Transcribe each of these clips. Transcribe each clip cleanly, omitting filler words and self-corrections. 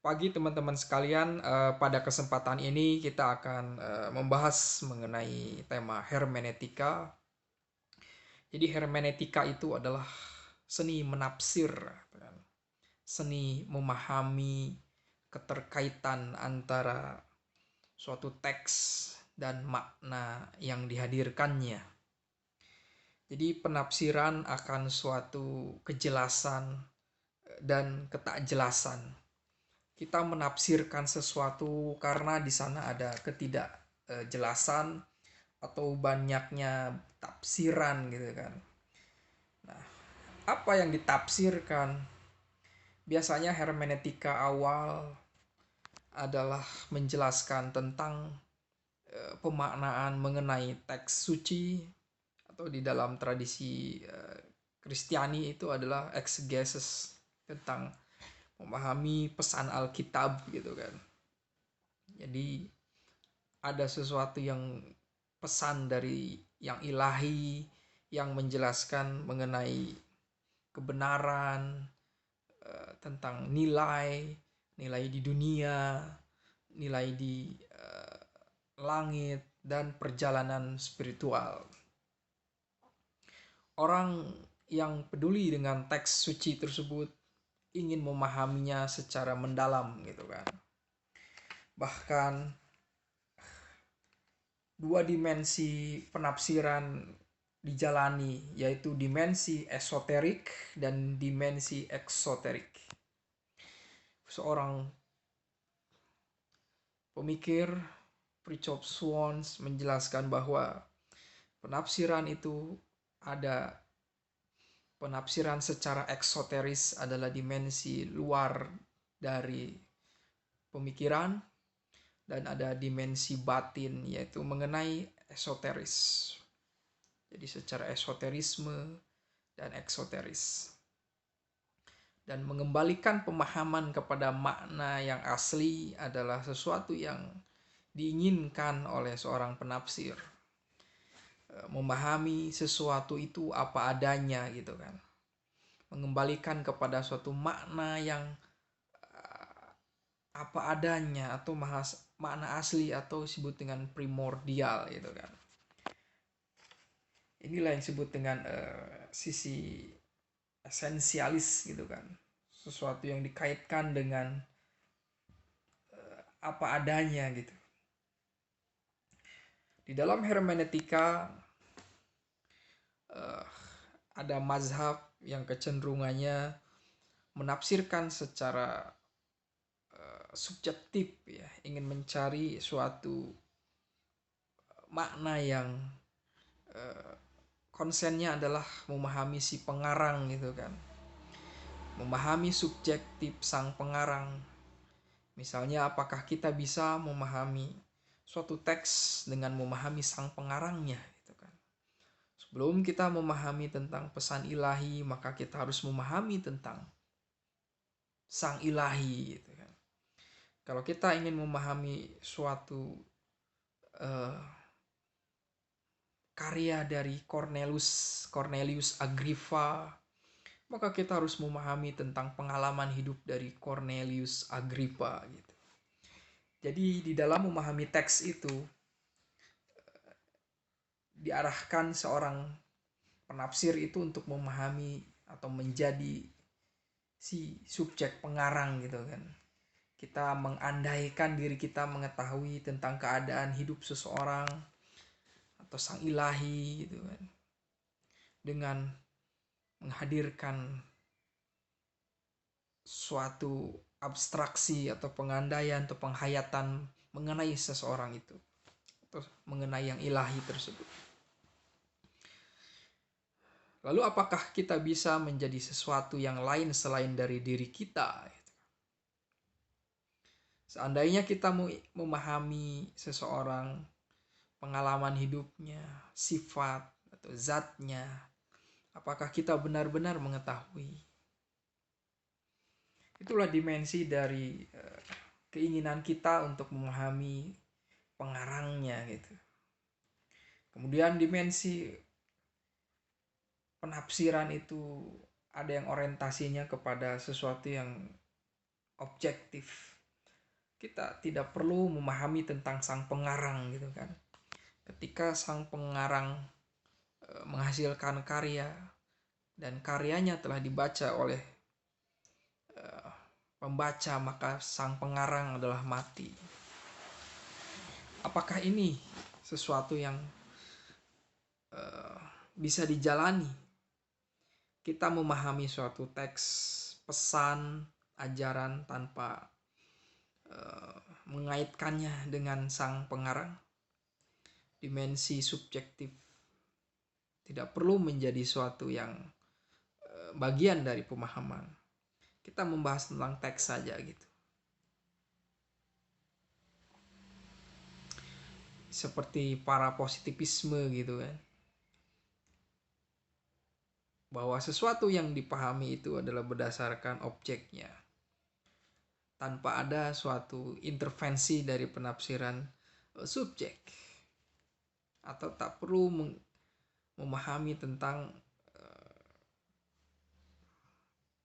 Pagi teman-teman sekalian, pada kesempatan ini kita akan membahas mengenai tema hermeneutika. Jadi hermeneutika itu adalah seni menafsir, seni memahami keterkaitan antara suatu teks dan makna yang dihadirkannya. Jadi penafsiran akan suatu kejelasan dan ketakjelasan. Kita menafsirkan sesuatu karena di sana ada ketidakjelasan atau banyaknya tafsiran gitu kan. Nah, apa yang ditafsirkan? Biasanya hermeneutika awal adalah menjelaskan tentang pemaknaan mengenai teks suci, atau di dalam tradisi Kristiani itu adalah exegesis, tentang memahami pesan Alkitab gitu kan. Jadi ada sesuatu yang pesan dari yang ilahi yang menjelaskan mengenai kebenaran, tentang nilai di dunia, nilai di langit dan perjalanan spiritual. Orang yang peduli dengan teks suci tersebut ingin memahaminya secara mendalam gitu kan. Bahkan dua dimensi penafsiran dijalani, yaitu dimensi esoterik dan dimensi eksoterik. Seorang pemikir, Fridtjof Swans, menjelaskan bahwa penafsiran itu ada penafsiran secara eksoteris, adalah dimensi luar dari pemikiran, dan ada dimensi batin yaitu mengenai esoteris. Jadi secara esoterisme dan eksoteris. Dan mengembalikan pemahaman kepada makna yang asli adalah sesuatu yang diinginkan oleh seorang penafsir. Memahami sesuatu itu apa adanya gitu kan. Mengembalikan kepada suatu makna yang apa adanya, atau makna asli, atau disebut dengan primordial gitu kan. Inilah yang disebut dengan sisi esensialis gitu kan. Sesuatu yang dikaitkan dengan apa adanya gitu. Di dalam hermeneutika ada mazhab yang kecenderungannya menafsirkan secara subjektif ya, ingin mencari suatu makna yang konsennya adalah memahami si pengarang gitu kan. Memahami subjektif sang pengarang. Misalnya apakah kita bisa memahami suatu teks dengan memahami sang pengarangnya gitu kan. Sebelum kita memahami tentang pesan ilahi, maka kita harus memahami tentang sang ilahi gitu kan. Kalau kita ingin memahami suatu uh, karya dari Cornelius Agrippa, maka kita harus memahami tentang pengalaman hidup dari Cornelius Agrippa gitu. Jadi di dalam memahami teks itu diarahkan seorang penafsir itu untuk memahami atau menjadi si subjek pengarang gitu kan. Kita mengandaikan diri kita mengetahui tentang keadaan hidup seseorang atau sang ilahi gitu kan, dengan menghadirkan suatu abstraksi atau pengandaian atau penghayatan mengenai seseorang itu, atau mengenai yang ilahi tersebut. Lalu apakah kita bisa menjadi sesuatu yang lain selain dari diri kita? Seandainya kita memahami seseorang, pengalaman hidupnya, sifat atau zatnya, apakah kita benar-benar mengetahui? Itulah dimensi dari keinginan kita untuk memahami pengarangnya gitu. Kemudian dimensi penafsiran itu ada yang orientasinya kepada sesuatu yang objektif, kita tidak perlu memahami tentang sang pengarang gitu kan. Ketika sang pengarang menghasilkan karya dan karyanya telah dibaca oleh pembaca, maka sang pengarang adalah mati. Apakah ini sesuatu yang bisa dijalani? Kita memahami suatu teks, pesan, ajaran tanpa mengaitkannya dengan sang pengarang. Dimensi subjektif tidak perlu menjadi suatu yang bagian dari pemahaman. Kita membahas tentang teks saja gitu. Seperti para positivisme gitu kan. Bahwa sesuatu yang dipahami itu adalah berdasarkan objeknya. Tanpa ada suatu intervensi dari penafsiran subjek. Atau tak perlu memahami tentang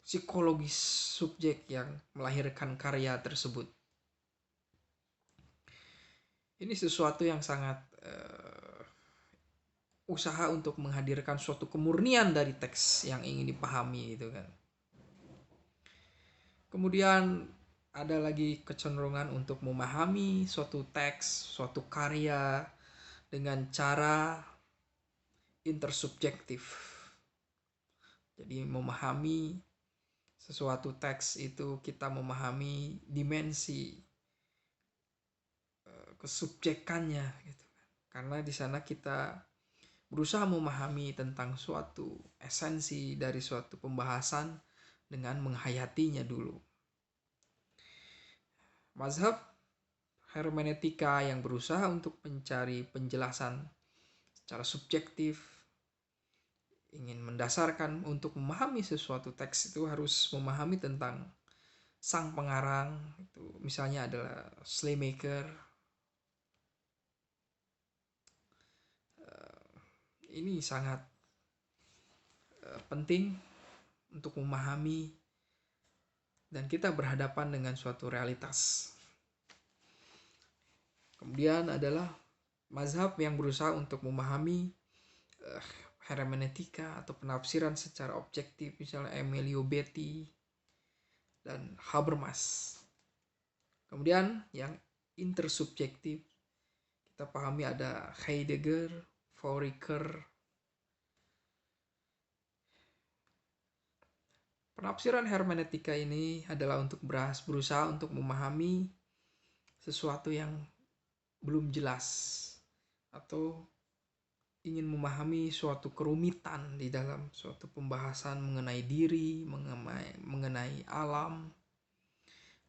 psikologis subjek yang melahirkan karya tersebut. Ini sesuatu yang sangat usaha untuk menghadirkan suatu kemurnian dari teks yang ingin dipahami gitu kan. Kemudian ada lagi kecenderungan untuk memahami suatu teks, suatu karya dengan cara intersubjektif. Jadi memahami sesuatu teks itu kita memahami dimensi kesubjekannya gitu. Karena di sana kita berusaha memahami tentang suatu esensi dari suatu pembahasan dengan menghayatinya dulu. Mazhab hermeneutika yang berusaha untuk mencari penjelasan secara subjektif, ingin mendasarkan untuk memahami sesuatu teks itu harus memahami tentang sang pengarang, itu misalnya adalah Schleiermacher. Ini sangat penting untuk memahami dan kita berhadapan dengan suatu realitas. Kemudian adalah mazhab yang berusaha untuk memahami hermeneutika atau penafsiran secara objektif, misalnya Emilio Betti dan Habermas. Kemudian yang intersubjektif kita pahami ada Heidegger, Fourier. Penafsiran hermeneutika ini adalah untuk berusaha untuk memahami sesuatu yang belum jelas atau ingin memahami suatu kerumitan di dalam suatu pembahasan mengenai diri, mengenai alam,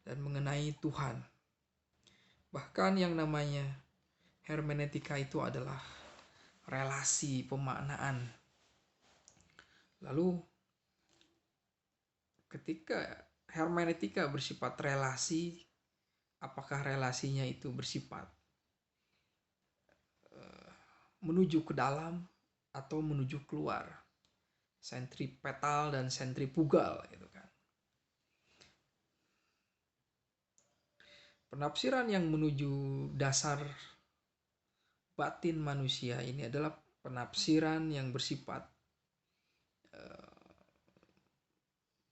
dan mengenai Tuhan. Bahkan yang namanya hermeneutika itu adalah relasi pemaknaan. Lalu ketika hermeneutika bersifat relasi, apakah relasinya itu bersifat menuju ke dalam atau menuju keluar, sentripetal dan sentrifugal gitu kan. Penafsiran yang menuju dasar batin manusia ini adalah penafsiran yang bersifat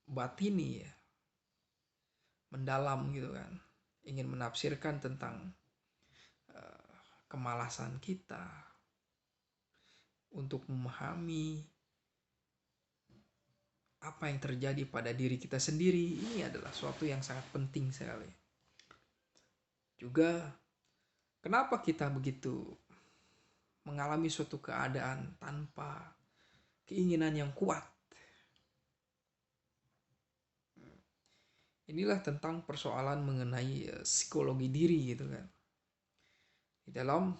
batini ya, mendalam gitu kan, ingin menafsirkan tentang kemalasan kita untuk memahami apa yang terjadi pada diri kita sendiri. Ini adalah suatu yang sangat penting sekali. Juga kenapa kita begitu mengalami suatu keadaan tanpa keinginan yang kuat. Inilah tentang persoalan mengenai psikologi diri gitu kan. Di dalam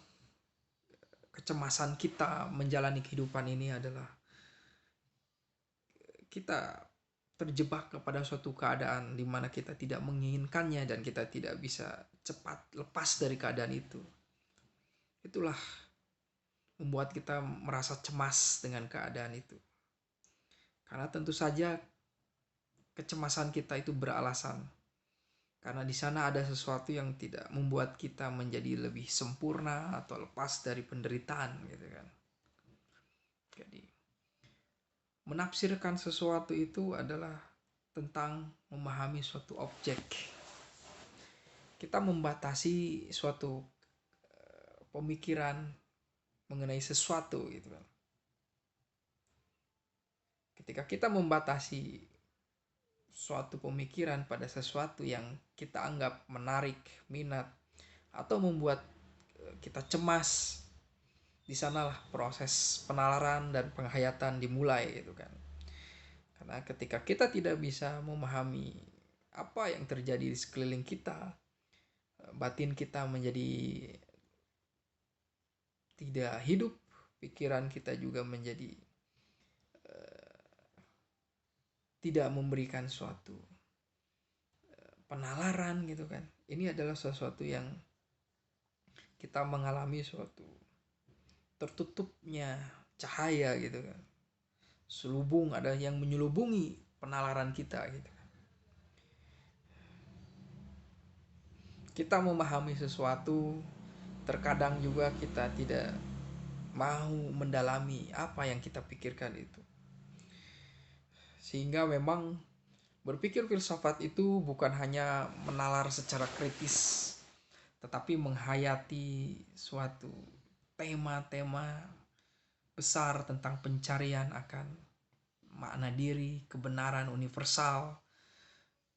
kecemasan kita menjalani kehidupan ini adalah kita terjebak kepada suatu keadaan di mana kita tidak menginginkannya dan kita tidak bisa cepat lepas dari keadaan itu. Itulah membuat kita merasa cemas dengan keadaan itu. Karena tentu saja kecemasan kita itu beralasan. Karena di sana ada sesuatu yang tidak membuat kita menjadi lebih sempurna atau lepas dari penderitaan gitu kan. Jadi menafsirkan sesuatu itu adalah tentang memahami suatu objek. Kita membatasi suatu pemikiran mengenai sesuatu gitu kan. Ketika kita membatasi suatu pemikiran pada sesuatu yang kita anggap menarik, minat, atau membuat kita cemas, di sanalah proses penalaran dan penghayatan dimulai gitu kan. Karena ketika kita tidak bisa memahami apa yang terjadi di sekeliling kita, batin kita menjadi tidak hidup, pikiran kita juga menjadi tidak memberikan suatu penalaran gitu kan. Ini adalah sesuatu yang kita mengalami suatu tertutupnya cahaya gitu kan. Selubung, ada yang menyelubungi penalaran kita gitu kan. Kita memahami sesuatu, terkadang juga kita tidak mau mendalami apa yang kita pikirkan itu. Sehingga memang berpikir filsafat itu bukan hanya menalar secara kritis, tetapi menghayati suatu tema-tema besar tentang pencarian akan makna diri, kebenaran universal,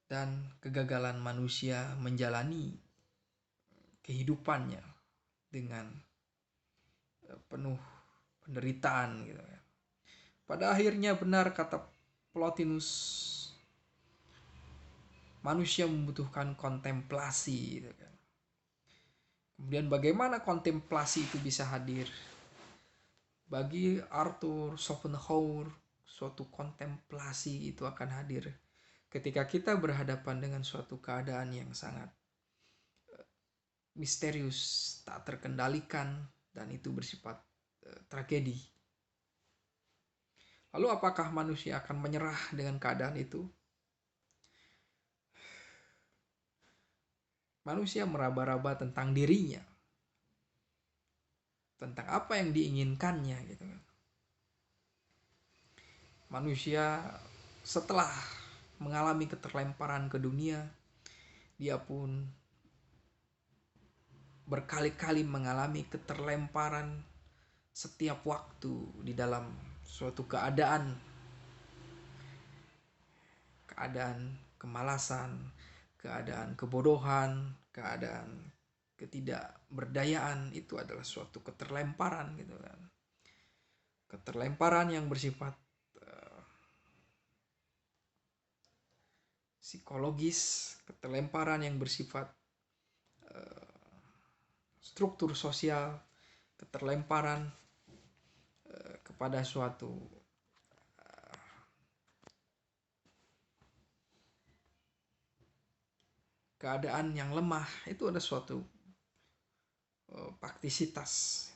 dan kegagalan manusia menjalani kehidupannya dengan penuh penderitaan gitu ya. Pada akhirnya benar kata Plotinus, manusia membutuhkan kontemplasi gitu kan. Kemudian bagaimana kontemplasi itu bisa hadir? Bagi Arthur Schopenhauer, suatu kontemplasi itu akan hadir ketika kita berhadapan dengan suatu keadaan yang sangat misterius, tak terkendalikan, dan itu bersifat tragedi. Lalu apakah manusia akan menyerah dengan keadaan itu? Manusia meraba-raba tentang dirinya, tentang apa yang diinginkannya gitu kan. Manusia setelah mengalami keterlemparan ke dunia, dia pun berkali-kali mengalami keterlemparan setiap waktu di dalam suatu keadaan kemalasan, keadaan kebodohan, keadaan ketidakberdayaan. Itu adalah suatu keterlemparan gitu kan. Keterlemparan yang bersifat psikologis, keterlemparan yang bersifat struktur sosial, keterlemparan kepada suatu keadaan yang lemah. Itu ada suatu praktisitas.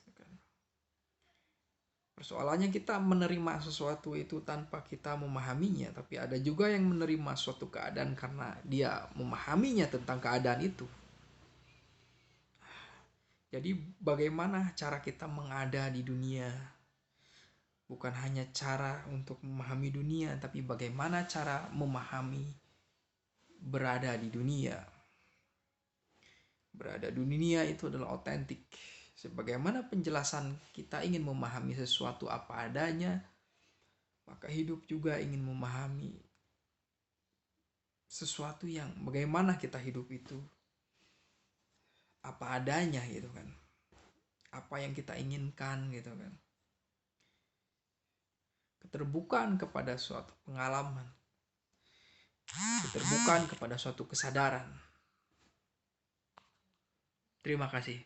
Persoalannya kita menerima sesuatu itu tanpa kita memahaminya, tapi ada juga yang menerima suatu keadaan karena dia memahaminya tentang keadaan itu. Jadi bagaimana cara kita mengada di dunia? Bukan hanya cara untuk memahami dunia, tapi bagaimana cara memahami berada di dunia. Berada di dunia itu adalah otentik. Sebagaimana penjelasan kita ingin memahami sesuatu apa adanya, maka hidup juga ingin memahami sesuatu yang bagaimana kita hidup itu apa adanya gitu kan. Apa yang kita inginkan gitu kan. Keterbukaan kepada suatu pengalaman. Keterbukaan kepada suatu kesadaran. Terima kasih.